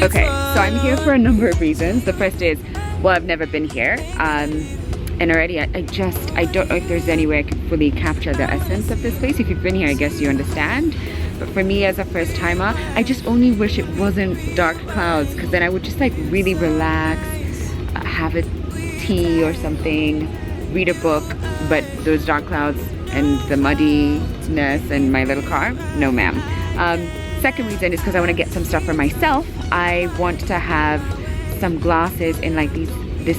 Okay, so I'm here for a number of reasons. The first is, well, I've never been here. And already I don't know if there's any way I can fully capture the essence of this place. If you've been here, I guess you understand. But for me as a first timer, I just only wish it wasn't dark clouds, because then I would just like really relax, have a tea or something, read a book. But those dark clouds and the muddiness and my little car, no ma'am. Second reason is because I want to get some stuff for myself. I want to have some glasses in like this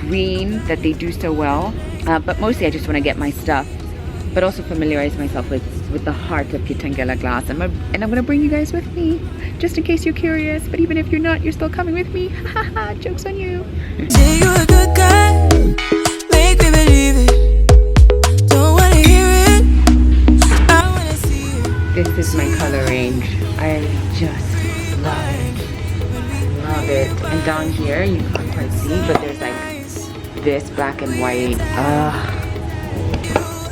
green that they do so well, but mostly I just want to get my stuff, but also familiarize myself with the heart of Kitengela glass. And I'm gonna bring you guys with me, just in case you're curious. But even if you're not, you're still coming with me. Haha, jokes on you. Say you're a good guy, make me believe it. Don't wanna hear it, I wanna see it. This is my color range. I just love it. Love it. And down here you can't quite see, but there's like this black and white.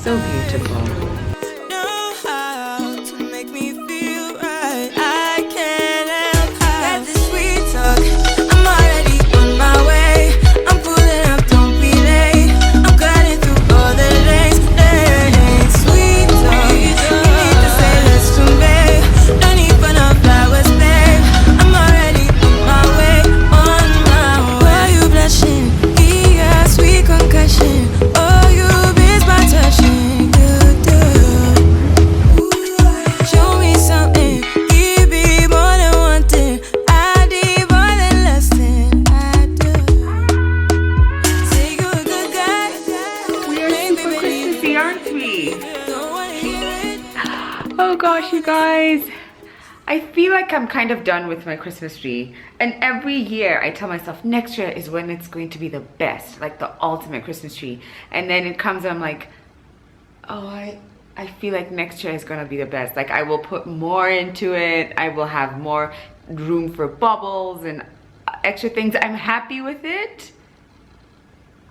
So beautiful. Know how to make me feel right. I can't help got this sweet talk. I'm already on my way. I'm pulling up, don't be late. I'm cutting through all the lanes. Sweet talk. You need to say less to me. No need for no flowers, babe. I'm already on my way. On my way. Why you blushing? Sweet concussion. Oh, you miss my touching. You do. Ooh, show me something. Give me more than one thing. I need more than less than I do. Say you're a good guy. We are super Christmassy, aren't we? Don't wanna hear it. Oh gosh, you guys. I feel like I'm kind of done with my Christmas tree, and every year I tell myself next year is when it's going to be the best, like the ultimate Christmas tree. And then it comes and I'm like, oh, I feel like next year is gonna be the best. Like I will put more into it, I will have more room for baubles and extra things. I'm happy with it.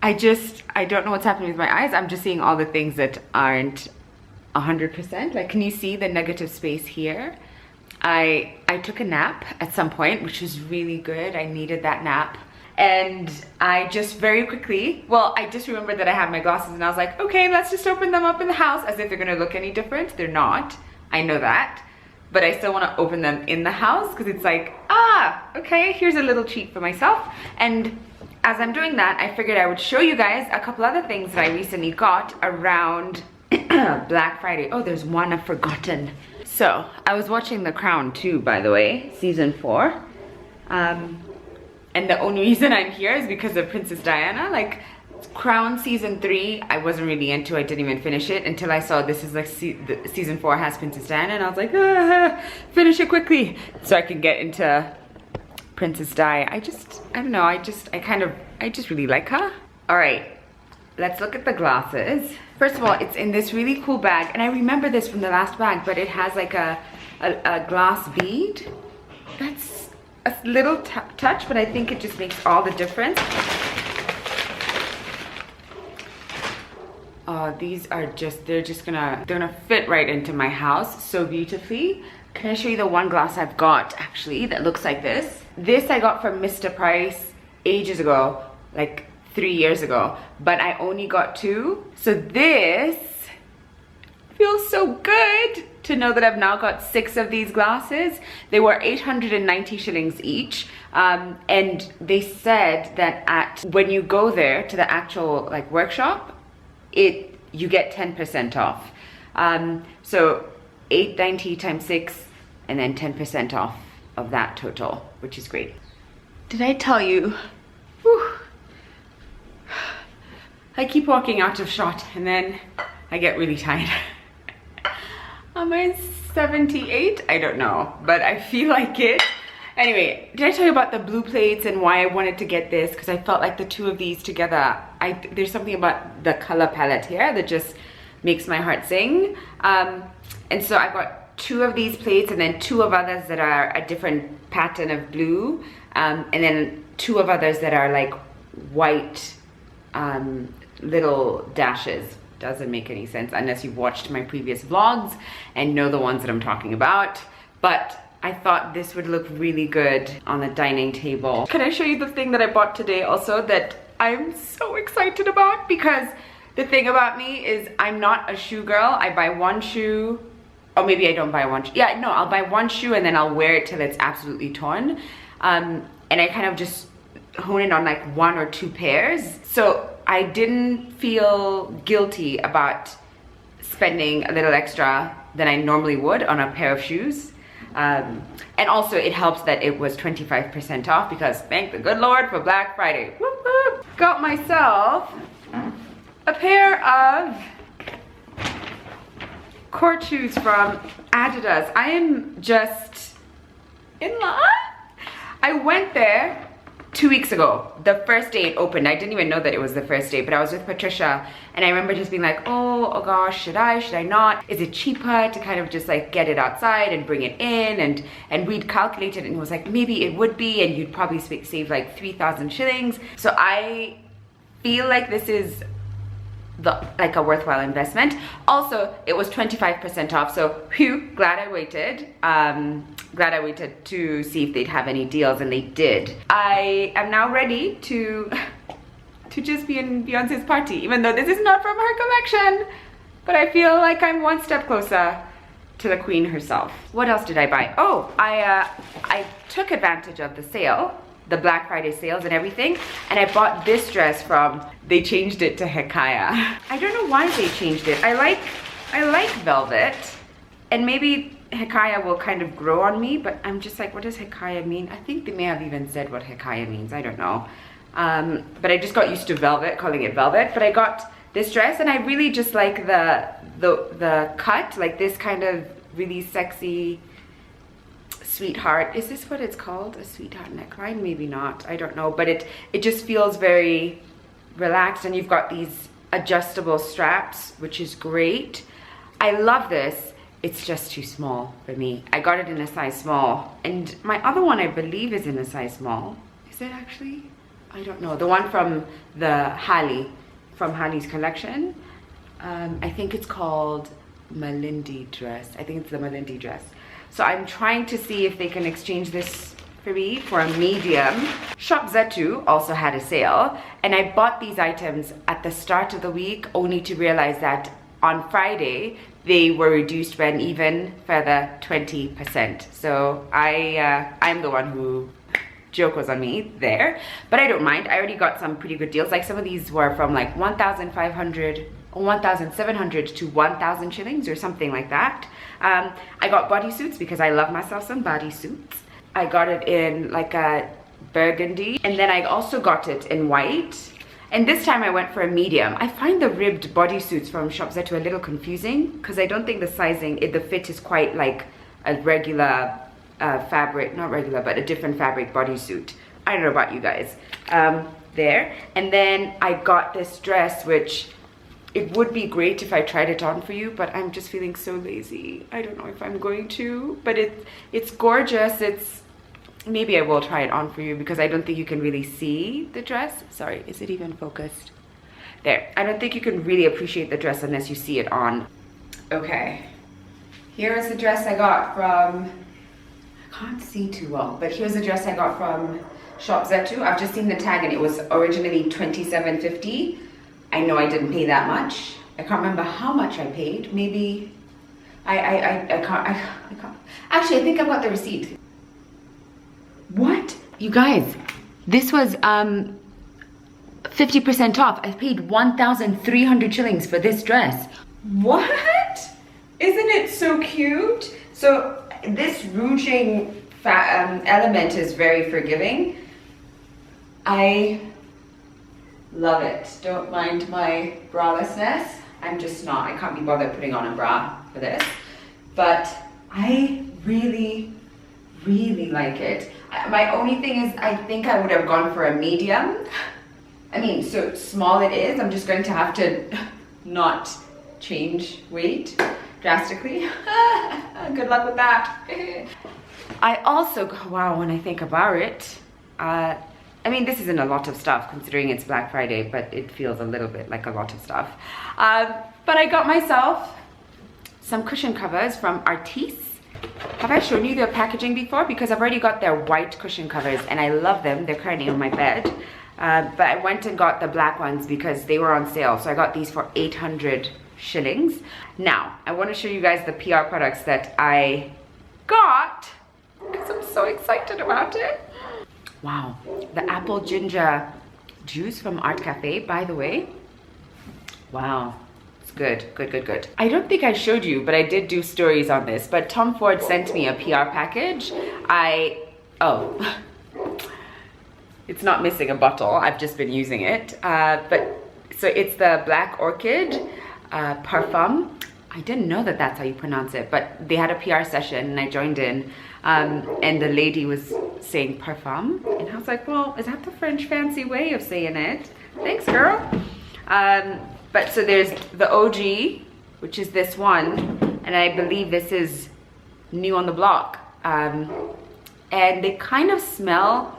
I don't know what's happening with my eyes. I'm just seeing all the things that aren't 100%. Like, can you see the negative space here? I took a nap at some point, which was really good. I needed that nap. And I just very quickly, well, I just remembered that I had my glasses and I was like, okay, let's just open them up in the house, as if they're gonna look any different. They're not, I know that. But I still wanna open them in the house because it's like, okay, here's a little treat for myself. And as I'm doing that, I figured I would show you guys a couple other things that I recently got around Black Friday. Oh, there's one I've forgotten. So, I was watching The Crown too, by the way, season 4. And the only reason I'm here is because of Princess Diana. Like, Crown season 3, I wasn't really into. I didn't even finish it until I saw this is like season 4 has Princess Diana, and I was like, finish it quickly so I can get into Princess Di. I don't know, I just really like her. All right, let's look at the glasses. First of all, it's in this really cool bag, and I remember this from the last bag, but it has like a glass bead. That's a little touch, but I think it just makes all the difference. Oh, these are they're gonna fit right into my house so beautifully. Can I show you the one glass I've got actually that looks like this? This I got from Mr. Price ages ago, like 3 years ago, but I only got 2. So this feels so good to know that I've now got 6 of these glasses. They were 890 shillings each, and they said that when you go there to the actual like workshop, you get 10% off. So 890 times 6 and then 10% off of that total, which is great. Did I tell you? Whew, I keep walking out of shot and then I get really tired. Am I 78? I don't know, but I feel like it. Anyway, did I tell you about the blue plates and why I wanted to get this? Because I felt like the 2 of these together, there's something about the color palette here that just makes my heart sing. And so I got 2 of these plates and then 2 of others that are a different pattern of blue. And then 2 of others that are like white little dashes. Doesn't make any sense unless you've watched my previous vlogs and know the ones that I'm talking about. But I thought this would look really good on the dining table. Can I show you the thing that I bought today also that I'm so excited about? Because the thing about me is I'm not a shoe girl. I buy one shoe, or maybe I don't buy one shoe. Yeah, no, I'll buy one shoe and then I'll wear it till it's absolutely torn. And I kind of just hone in on like 1 or 2 pairs. So I didn't feel guilty about spending a little extra than I normally would on a pair of shoes. And also it helps that it was 25% off, because thank the good Lord for Black Friday. Whoop, whoop. Got myself a pair of court shoes from Adidas. I am just in love. I went there 2 weeks ago, the first day it opened. I didn't even know that it was the first day, but I was with Patricia and I remember just being like, oh gosh, should I not? Is it cheaper to kind of just like get it outside and bring it in? And we'd calculated and it was like, maybe it would be, and you'd probably save like 3,000 shillings. So I feel like this is like a worthwhile investment. Also, it was 25% off, so phew, glad I waited. Glad I waited to see if they'd have any deals, and they did. I am now ready to just be in Beyonce's party, even though this is not from her collection, but I feel like I'm one step closer to the queen herself. What else did I buy? Oh, I took advantage of the sale, the Black Friday sales and everything, and I bought this dress from, they changed it to Hekaya. I don't know why they changed it. I like velvet, and maybe Hekaya will kind of grow on me, but I'm just like, what does Hekaya mean? I think they may have even said what Hekaya means, I don't know. But I just got used to velvet, calling it velvet. But I got this dress and I really just like the cut, like this kind of really sexy sweetheart. Is this what it's called? A sweetheart neckline? Maybe not, I don't know. But it just feels very relaxed, and you've got these adjustable straps, which is great. I love this. It's just too small for me. I got it in a size small, and my other one I believe is in a size small. Is it actually? I don't know. The one from Halley's collection. I think it's called Melindy dress. I think it's the Melindy dress. So I'm trying to see if they can exchange this for me for a medium. Shop Zetu also had a sale, and I bought these items at the start of the week only to realize that on Friday they were reduced by an even further 20%. So I'm the one who, joke was on me there, but I don't mind. I already got some pretty good deals. Like some of these were from like 1,500 or 1,700 to 1,000 shillings or something like that. I got bodysuits because I love myself some bodysuits. I got it in like a burgundy, and then I also got it in white. And this time I went for a medium. I find the ribbed bodysuits from Shop Zetu a little confusing because I don't think the sizing, the fit is quite like a regular fabric, not regular, but a different fabric bodysuit. I don't know about you guys. There. And then I got this dress, which it would be great if I tried it on for you, but I'm just feeling so lazy. I don't know if I'm going to, but it's gorgeous. Maybe I will try it on for you because I don't think you can really see the dress. Sorry, is it even focused? There. I don't think you can really appreciate the dress unless you see it on. Okay. Here is the dress I got from, I can't see too well, but here's the dress I got from Shop Zetu. I've just seen the tag and it was originally $27.50. I know I didn't pay that much. I can't remember how much I paid. Maybe, I can't. Actually, I think I've got the receipt. What? You guys, this was 50% off. I paid 1,300 shillings for this dress. What? Isn't it so cute? So this ruching element is very forgiving. I love it. Don't mind my bralessness. I'm just not. I can't be bothered putting on a bra for this. But I really like it. My only thing is I think I would have gone for a medium. I mean, so small it is. I'm just going to have to not change weight drastically. Good luck with that. I also, wow, when I think about it, I mean, this isn't a lot of stuff considering it's Black Friday, but it feels a little bit like a lot of stuff. But I got myself some cushion covers from Artis. Have I shown you their packaging before? Because I've already got their white cushion covers and I love them. They're currently on my bed. But I went and got the black ones because they were on sale. So I got these for 800 shillings. Now, I want to show you guys the PR products that I got because I'm so excited about it. Wow, the apple ginger juice from Art Cafe, by the way. Wow. Good. I don't think I showed you, but I did do stories on this. But Tom Ford sent me a PR package. Oh, it's not missing a bottle. I've just been using it. So it's the Black Orchid Parfum. I didn't know that that's how you pronounce it, but they had a PR session and I joined in. And the lady was saying parfum, and I was like, well, is that the French fancy way of saying it? Thanks, girl. But so there's the OG, which is this one, and I believe this is new on the block. And they kind of smell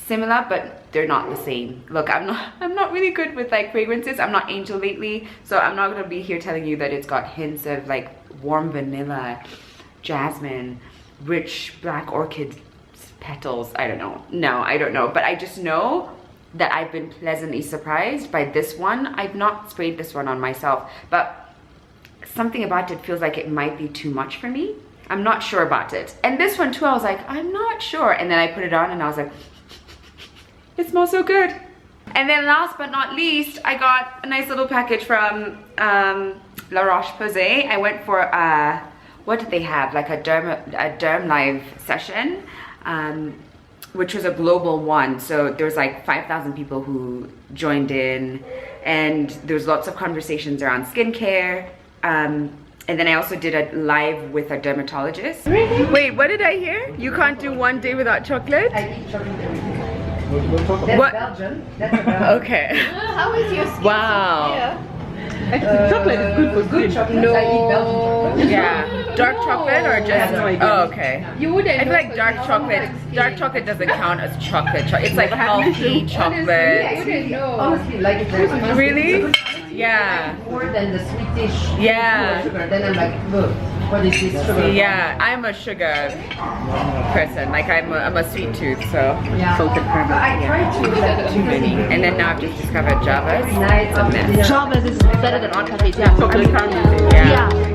similar, but they're not the same. Look, I'm not really good with like fragrances. I'm not Angel lately, so I'm not gonna be here telling you that it's got hints of like warm vanilla, jasmine, rich black orchid petals. I don't know. No, I don't know, but I just know that I've been pleasantly surprised by this one. I've not sprayed this one on myself, but something about it feels like it might be too much for me. I'm not sure about it. And this one too, I was like, I'm not sure. And then I put it on and I was like, it smells so good. And then last but not least, I got a nice little package from LaRoche Posay. I went for what did they have? Like a Derm Live session. Which was a global one, so there's like 5,000 people who joined in, and there's lots of conversations around skincare. And then I also did a live with a dermatologist. Really? Wait, what did I hear? You can't do one day without chocolate? I eat chocolate every day. That's what? Belgian. That's a Belgian. Okay. How is your skin? Wow. Yeah. Chocolate is good for good chocolate. No. I eat Belgian chocolate. Yeah. Dark chocolate or just? Oh, okay. You wouldn't. I feel like dark chocolate doesn't count as chocolate. It's like healthy chocolate. I wouldn't know. Honestly, like it's Really? Yeah. More than the sweetish Yeah. sugar. Then I'm like, look, what is this sugar? Yeah, I'm a sugar person. Like I'm a sweet tooth, so Yeah. salted caramel. I try to like Too many. And then now I've just discovered Java's. It's a mess. Java's is better than Art Cafe. Yeah. Chocolate caramel. Yeah. Yeah.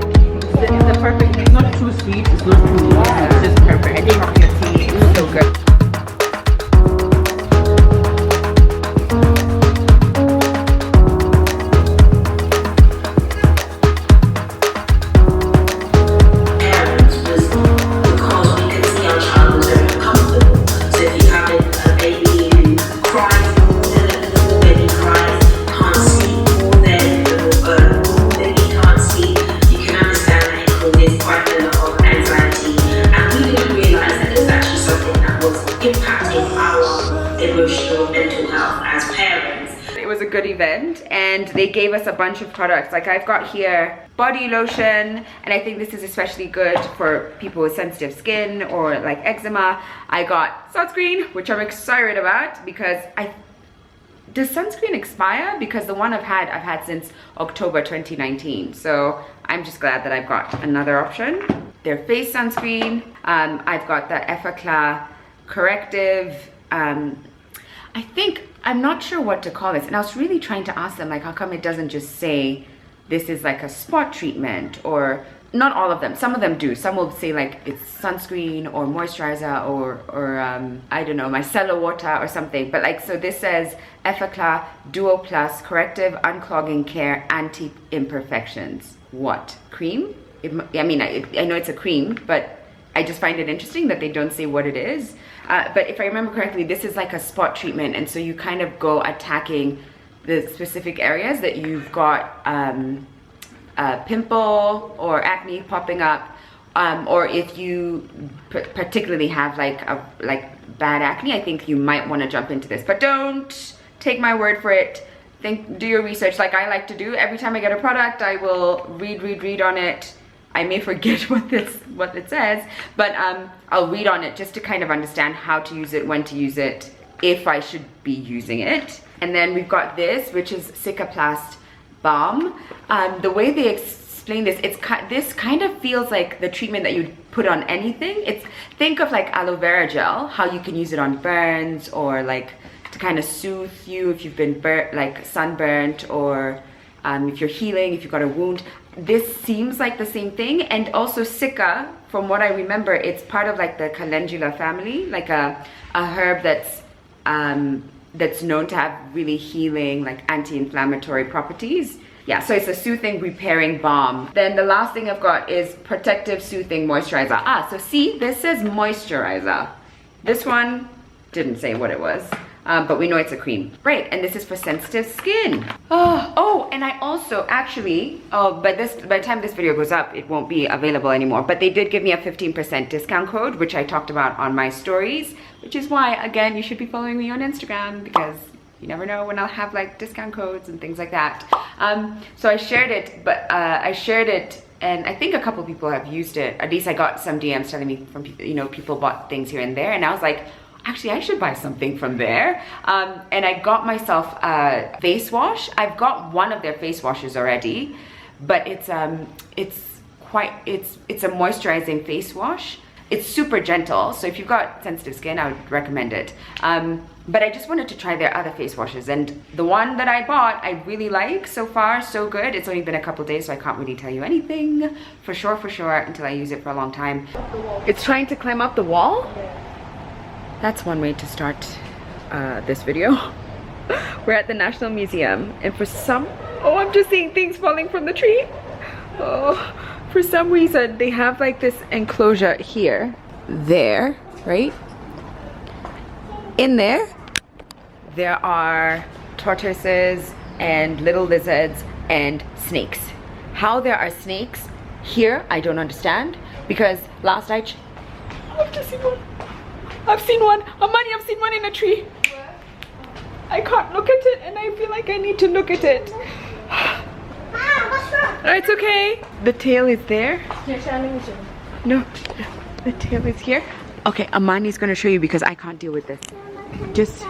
It's the perfect. It's not too sweet. It's not too. It's just perfect. I think chocolate tea is so good. Good event, and they gave us a bunch of products. Like I've got here body lotion, and I think this is especially good for people with sensitive skin or like eczema. I got sunscreen, which I'm excited about because does sunscreen expire? Because the one I've had since October 2019, so I'm just glad that I've got another option. Their face sunscreen. I've got the Hekaya corrective. I'm not sure what to call this, and I was really trying to ask them, like, how come it doesn't just say this is like a spot treatment? Or not all of them, some of them do. Some will say like it's sunscreen or moisturizer or I don't know, micellar water or something. But like, so this says Hekaya Duo Plus Corrective Unclogging Care Anti-Imperfections. What? Cream? I mean, I know it's a cream, but I just find it interesting that they don't say what it is. But if I remember correctly, this is like a spot treatment, and so you kind of go attacking the specific areas that you've got a pimple or acne popping up, or if you particularly have like bad acne, I think you might want to jump into this. But don't take my word for it. Do your research like I like to do. Every time I get a product, I will read on it. I may forget what it says, but I'll read on it just to kind of understand how to use it, when to use it, if I should be using it. And then we've got this, which is Cicaplast Balm. The way they explain this. This kind of feels like the treatment that you'd put on anything. Think of like aloe vera gel, how you can use it on burns or like to kind of soothe you if you've been like sunburnt, or if you're healing, if you've got a wound. This seems like the same thing. And also Sika, from what I remember, it's part of like the calendula family, like a herb that's known to have really healing, like anti-inflammatory properties. Yeah, so it's a soothing, repairing balm. Then the last thing I've got is protective, soothing moisturizer. So see, this says moisturizer. This one didn't say what it was, but we know it's a cream. Right, and this is for sensitive skin. Oh, and I also actually, by the time this video goes up, it won't be available anymore, but they did give me a 15% discount code, which I talked about on my stories, which is why, again, you should be following me on Instagram, because you never know when I'll have like discount codes and things like that. So I shared it, and I think a couple people have used it. At least I got some DMs telling me from people, you know, people bought things here and there, and I was like, actually I should buy something from there. And I got myself a face wash. I've got one of their face washes already, but it's a moisturizing face wash. It's super gentle, so if you've got sensitive skin, I would recommend it. But I just wanted to try their other face washes, and the one that I bought, I really like. So far, so good. It's only been a couple days, so I can't really tell you anything for sure, until I use it for a long time. It's trying to climb up the wall? That's one way to start this video. We're at the National Museum, and for I'm just seeing things falling from the tree. For some reason, they have like this enclosure here, there, right? In there are tortoises and little lizards and snakes. How there are snakes here, I don't understand, because last night, I've just seen one. I've seen one. Amani, I've seen one in a tree. I can't look at it, and I feel like I need to look at it. Oh, it's okay. The tail is there. No, the tail is here. Okay, Amani's gonna show you because I can't deal with this. Just,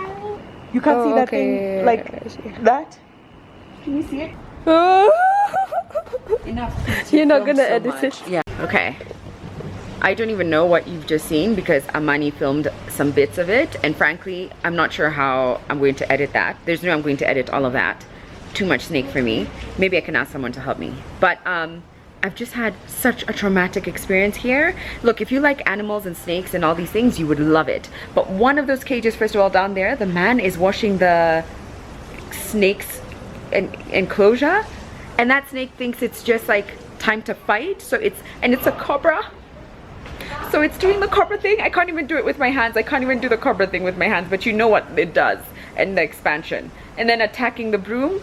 you can't see that thing like that. Can you see it? Enough. You're not gonna edit it. Yeah. Okay. I don't even know what you've just seen because Amani filmed some bits of it, and frankly, I'm not sure how I'm going to edit that. There's no way I'm going to edit all of that. Too much snake for me. Maybe I can ask someone to help me. But I've just had such a traumatic experience here. Look, if you like animals and snakes and all these things, you would love it. But one of those cages, first of all, down there, the man is washing the snake's enclosure, and that snake thinks it's just like time to fight. So it's a cobra. So it's doing the cobra thing. I can't even do it with my hands. I can't even do the cobra thing with my hands, but you know what it does, and the expansion. And then attacking the broom.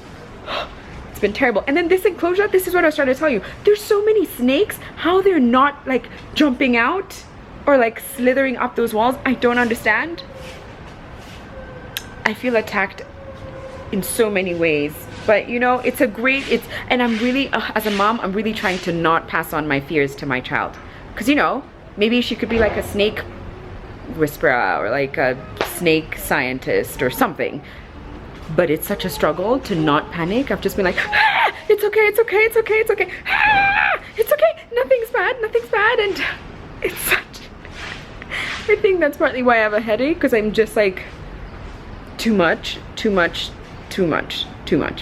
It's been terrible. And then this enclosure, this is what I was trying to tell you. There's so many snakes. How they're not like jumping out or like slithering up those walls, I don't understand. I feel attacked in so many ways. But you know, and I'm really, as a mom, I'm really trying to not pass on my fears to my child. Because you know, maybe she could be like a snake whisperer or like a snake scientist or something. But it's such a struggle to not panic. I've just been like, ah, it's okay, it's okay, it's okay, it's okay. Ah, it's okay, nothing's bad, and it's such, I think that's partly why I have a headache, because I'm just like, too much.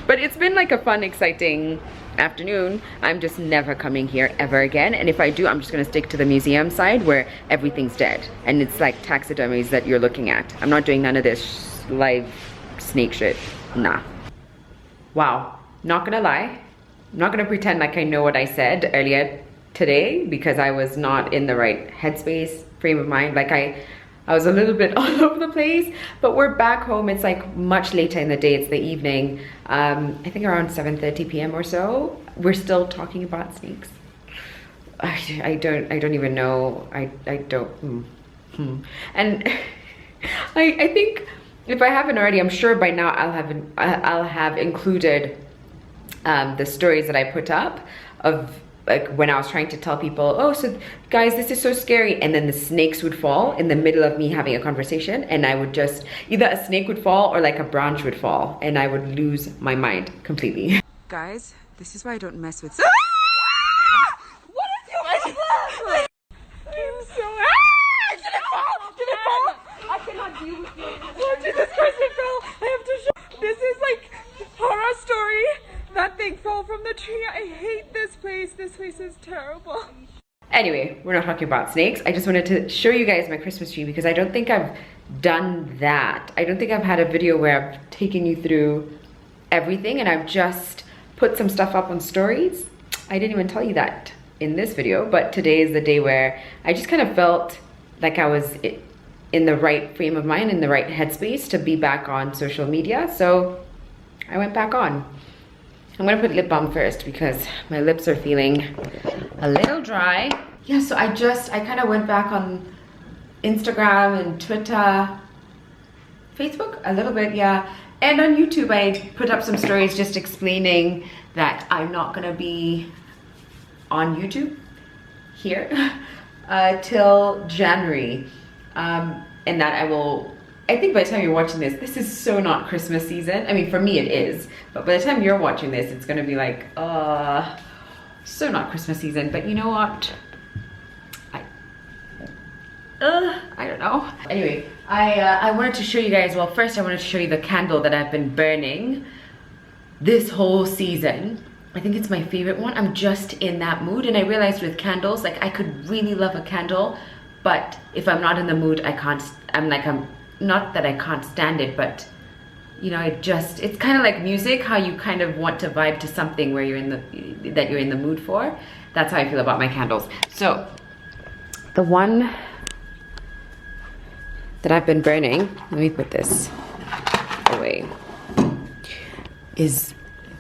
But it's been like a fun, exciting afternoon. I'm just never coming here ever again, and if I do, I'm just gonna stick to the museum side where everything's dead and it's like taxidermies that you're looking at. I'm not doing none of this live snake shit. Nah. Wow, not gonna lie, I'm not gonna pretend like I know what I said earlier today, because I was not in the right headspace, frame of mind. Like I was a little bit all over the place, but we're back home. It's like much later in the day. It's the evening. I think around 7:30 p.m. or so. We're still talking about snakes. I don't even know. I don't. And I think if I haven't already, I'm sure by now I'll have included the stories that I put up of like when I was trying to tell people, oh, so guys, this is so scary, and then the snakes would fall in the middle of me having a conversation, and I would just, either a snake would fall or like a branch would fall, and I would lose my mind completely. Guys, this is why I don't mess with Oh, Jesus Christ, it fell. I have to show. This is like horror story. That thing fell from the tree. I hate this place. This place is terrible. Anyway, we're not talking about snakes. I just wanted to show you guys my Christmas tree because I don't think I've done that. I don't think I've had a video where I've taken you through everything, and I've just put some stuff up on stories. I didn't even tell you that in this video, but today is the day where I just kind of felt like I was in the right frame of mind, in the right headspace to be back on social media. So I went back on. I'm gonna put lip balm first because my lips are feeling a little dry. Yeah, so I kind of went back on Instagram and Twitter, Facebook a little bit, yeah. And on YouTube, I put up some stories just explaining that I'm not gonna be on YouTube here till January. And that I think by the time you're watching this, this is so not Christmas season. I mean, for me it is, but by the time you're watching this, it's gonna be like, so not Christmas season. But you know what? I don't know. Anyway, I wanted to show you guys, well, first I wanted to show you the candle that I've been burning this whole season. I think it's my favorite one. I'm just in that mood, and I realized with candles, like I could really love a candle, but if I'm not in the mood, I can't, I'm not that I can't stand it, but you know, it's kind of like music, how you kind of want to vibe to something where you're in the mood for. That's how I feel about my candles. So the one that I've been burning, let me put this away, is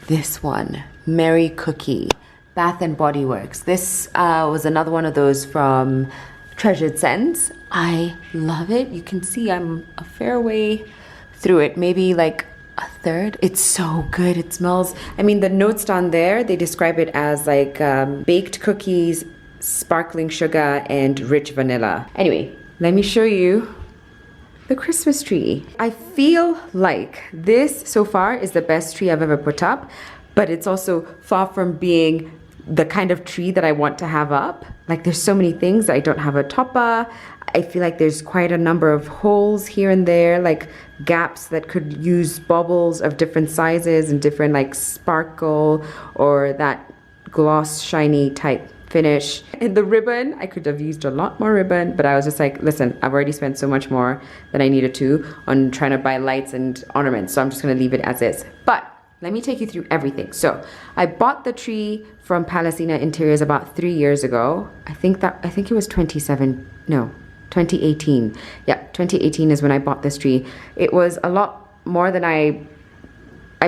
this one, Merry Cookie, Bath and Body Works. This was another one of those from Treasured Scents. I love it. You can see I'm a fair way through it, maybe like a third. It's so good. It smells, I mean, the notes down there, they describe it as like baked cookies, sparkling sugar, and rich vanilla. Anyway, let me show you the Christmas tree. I feel like this so far is the best tree I've ever put up, but it's also far from being the kind of tree that I want to have up. Like there's so many things. I don't have a topper. I feel like there's quite a number of holes here and there, like gaps that could use baubles of different sizes and different like sparkle or that gloss shiny type finish. And the ribbon, I could have used a lot more ribbon, but I was just like, listen, I've already spent so much more than I needed to on trying to buy lights and ornaments, so I'm just gonna leave it as is. But let me take you through everything. So I bought the tree from Palacina Interiors about 3 years ago. I think it was 2018. Yeah, 2018 is when I bought this tree. It was a lot more than I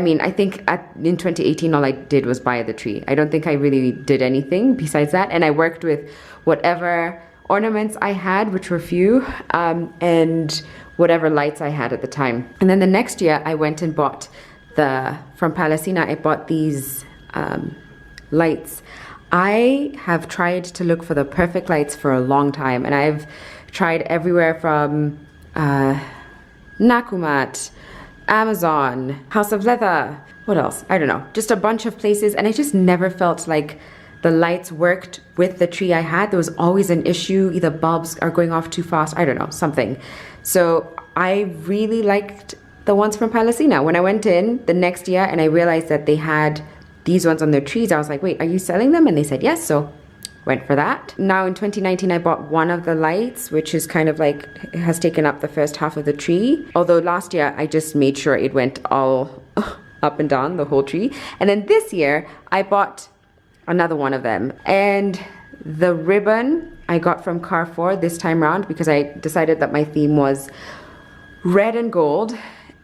mean, I think in 2018, all I did was buy the tree. I don't think I really did anything besides that. And I worked with whatever ornaments I had, which were few, and whatever lights I had at the time. And then the next year I went and bought from Palacina, I bought these lights. I have tried to look for the perfect lights for a long time, and I've tried everywhere from Nakumat, Amazon, House of Leather, what else? I don't know, just a bunch of places, and I just never felt like the lights worked with the tree I had. There was always an issue, either bulbs are going off too fast, I don't know, something. So I really liked the ones from Palacina. When I went in the next year and I realized that they had these ones on their trees, I was like, wait, are you selling them? And they said yes, so went for that. Now in 2019, I bought one of the lights, which is kind of like, it has taken up the first half of the tree. Although last year, I just made sure it went all up and down the whole tree. And then this year, I bought another one of them. And the ribbon I got from Carrefour this time around because I decided that my theme was red and gold.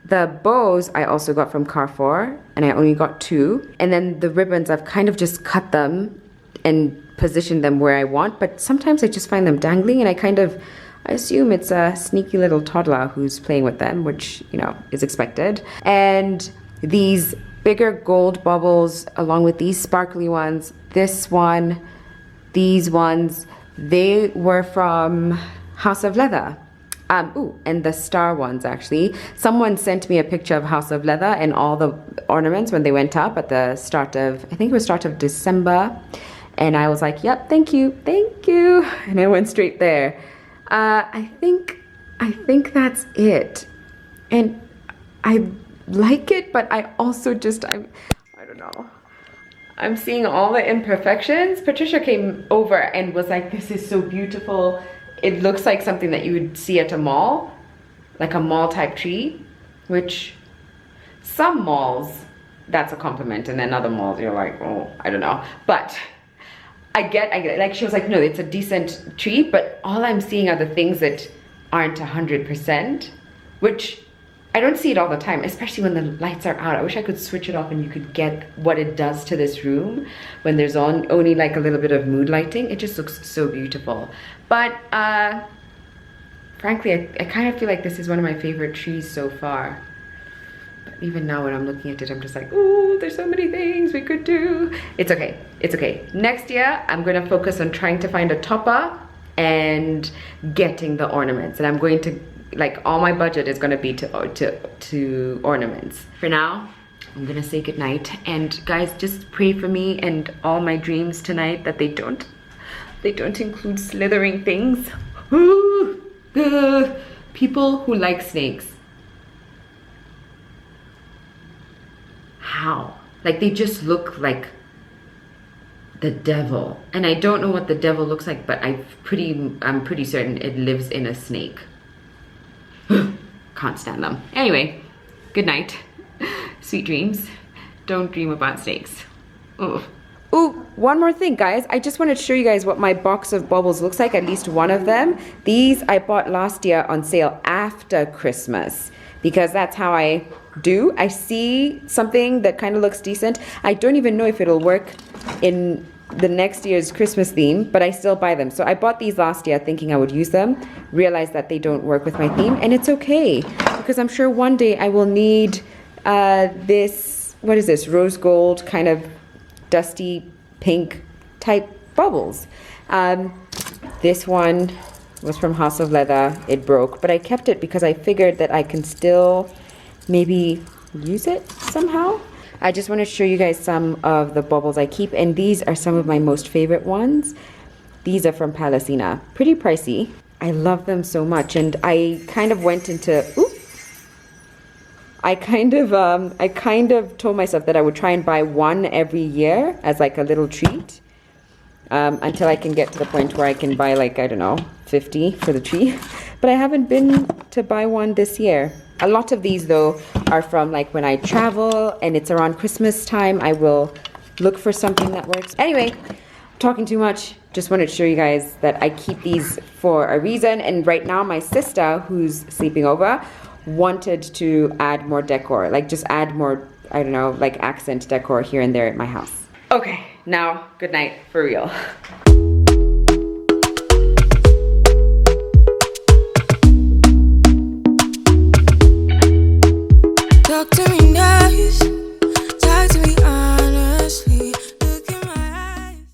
The bows I also got from Carrefour, and I only got 2. And then the ribbons, I've kind of just cut them and positioned them where I want, but sometimes I just find them dangling, and I assume it's a sneaky little toddler who's playing with them, which, you know, is expected. And these bigger gold bubbles along with these sparkly ones, this one, these ones, they were from House of Leather. And the star ones, actually. Someone sent me a picture of House of Leather and all the ornaments when they went up at the start of, I think it was start of December. And I was like, yep, thank you. And I went straight there. I think I think that's it. And I like it, but I also just, I don't know. I'm seeing all the imperfections. Patricia came over and was like, this is so beautiful. It looks like something that you would see at a mall, like a mall type tree, which some malls, that's a compliment. And then other malls, you're like, oh, I don't know. But I get it. Like she was like, no, it's a decent tree, but all I'm seeing are the things that aren't 100%, which I don't see it all the time, especially when the lights are out. I wish I could switch it off and you could get what it does to this room when there's only like a little bit of mood lighting. It just looks so beautiful. But frankly, I kind of feel like this is one of my favorite trees so far. But even now when I'm looking at it, I'm just like, ooh, there's so many things we could do. It's okay, it's okay. Next year, I'm gonna focus on trying to find a topper and getting the ornaments. And I'm going to, like, all my budget is gonna be to ornaments. For now, I'm gonna say goodnight. And guys, just pray for me and all my dreams tonight that they don't include slithering things. Ooh, people who like snakes. How? Like, they just look like the devil. And I don't know what the devil looks like, but I'm pretty certain it lives in a snake. Can't stand them. Anyway, good night. Sweet dreams. Don't dream about snakes. Ugh. Ooh, one more thing, guys. I just wanted to show you guys what my box of baubles looks like, at least one of them. These I bought last year on sale after Christmas, because that's how I do. I see something that kind of looks decent. I don't even know if it'll work in the next year's Christmas theme, but I still buy them. So I bought these last year thinking I would use them, realized that they don't work with my theme, and it's okay, because I'm sure one day I will need this, what is this, rose gold kind of dusty pink type baubles. This one was from House of Leather. It broke, but I kept it because I figured that I can still maybe use it somehow. I just want to show you guys some of the baubles I keep, and these are some of my most favorite ones. These are from Palacina. Pretty pricey. I love them so much, and I kind of went into, I kind of told myself that I would try and buy one every year as like a little treat, until I can get to the point where I can buy, like, I don't know, 50 for the tree. But I haven't been to buy one this year. A lot of these though are from like when I travel and it's around Christmas time, I will look for something that works. Anyway, talking too much. Just wanted to show you guys that I keep these for a reason. And right now my sister, who's sleeping over, wanted to add more decor, like just add more, I don't know, like accent decor here and there at my house. Okay, now good night for real.